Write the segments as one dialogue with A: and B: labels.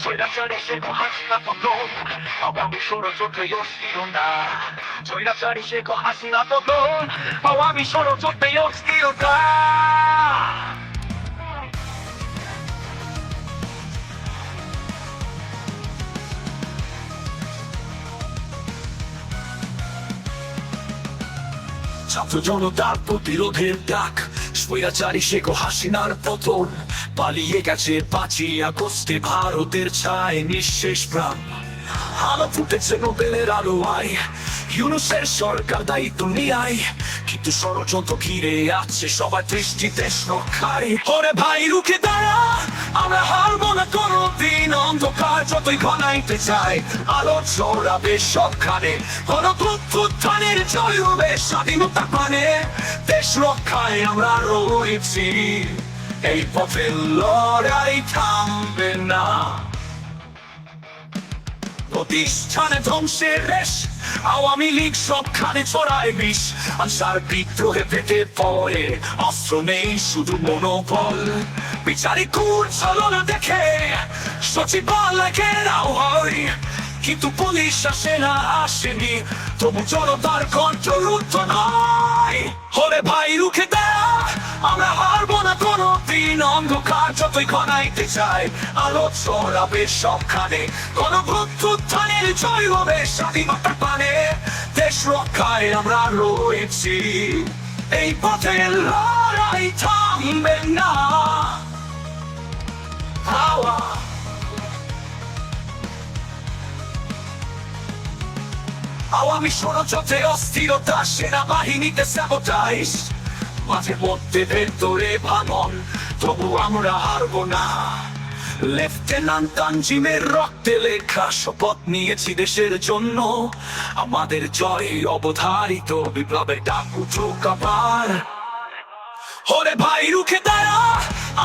A: স্বৈরাচারী শেখ হাসিনা পতন, আওয়ামী ষড়যন্ত্রে অস্থির না। স্বৈরাচারী শেখ হাসিনা পতন, আওয়ামী ষড়যন্ত্রে অস্থিরতা। ছাত্র জনতার প্রতিরোধের ডাক, স্বৈরাচারী শেখ হাসিনার পতন, পালিয়ে গেছে 5ই আগস্টে ভারতের ছায় নিঃশেষ প্রাণ। আলো ফুটেছে নোবেলের আলোয়, ইউনূসের সরকার দায়িত্ব নিয়ায়, কিন্তু ষড়যন্ত্র ঘিরে আছে সবার দৃষ্টি দেশ রক্ষায়। ওরে ভাই রুখে দাঁড়া, আমরা হারবো না কোনোদিন। অন্ধকার যতই ঘনাইতে চাই, আলো ছড়াবে সবখানে। গণঅভ্যুত্থানের জয় হবে স্বাধীনতা মানে, দেশ রক্ষায় আমরা রয়েছি, এই পথে লড়াই থামবে না। প্রতিষ্ঠানে ধ্বংসের রেশ, আওয়ামী লীগ সবখানে ছড়ায় বিষ। আনসার বিদ্রোহে পেটে পড়ে, অস্ত্র নেই শুধু মনোবল। বিচারিক চালনা দেখে সচিবালয় ঘেরাও হয়, কিন্তু পুলিশ আসে না, আসেনি, তবু জনতার কণ্ঠ রুদ্ধ নয়। ওরে ভাই রুখে দাঁড়া, আমরা হারবো না কোনোদিন। অন্ধকার যতই ঘনাইতে চাই, আলো ছড়াবে সবখানে। গণঅভ্যুত্থানের জয় হবে স্বাধীনতা মানে, দেশ রক্ষায় আমরা রয়েছি, এই পথে লড়াই থামবে না। আওয়ামী ষড়যন্ত্রে অস্থিরতা, সেনাবাহিনীতে স্যাবোটাইজ, মাঝে মধ্যে ভেতরে ভাঙন, তবু আমরা হারবো না। লেফটেন্যান্ট তানজিমের রক্তে লেখা শপথ নিয়েছি দেশের জন্য, আমাদের জয় অবধারিত, বিপ্লবের ডাক উঠুক আবার। ওরে ভাই রুখে দাঁড়া,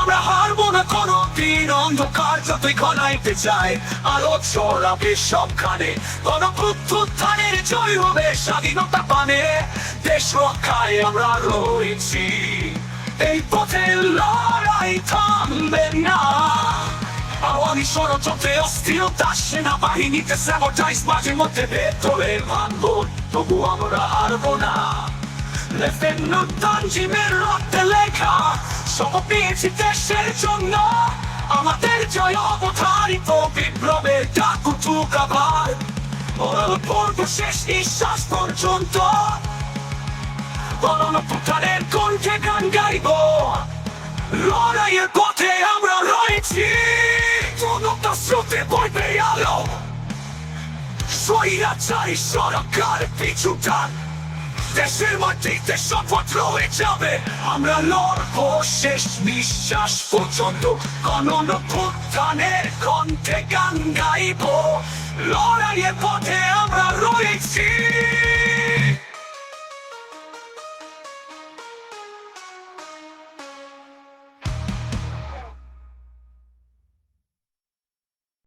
A: আমরা হারবো না কোনোদিন। অন্ধকার যতই ঘনাইতে চাই, আলো ছড়াবে সবখানে। গণঅভ্যুত্থানের জয় হবে স্বাধীনতা মানে, দেশ রক্ষায় আমরা রয়েছি, এই পথে লড়াই থামবে না। আওয়ামী ষড়যন্ত্রে অস্থিরতা, সেনাবাহিনীতে স্যাবোটাইজ, মাঝে মধ্যে ভেতরে ভাঙন, তবু আমরা হারবো না। লেফটেন্যান্ট তানজিমের রক্তে লেখা শপথ নিয়েছি দেশের জন্য, আমাদের জয় অবধারিত, বিপ্লবের ডাক উঠুক আবার। পর্ব শেষ নিঃশ্বাস পর্যন্ত, গণঅভ্যুত্থানের কণ্ঠে গান গাইব, লড়াইয়ের পথে আমরা রয়েছি, জনতা স্রোতে বইবে আলো। স্বৈরাচারী সরকার পিছু টান, দেশের মাটিতে শপথ রয়ে যাবে, আমরা লড়বো শেষ নিঃশ্বাস পর্যন্ত। গণঅভ্যুত্থানের কণ্ঠে গান গাইব, লড়াইয়ের পথে আমরা রয়েছি।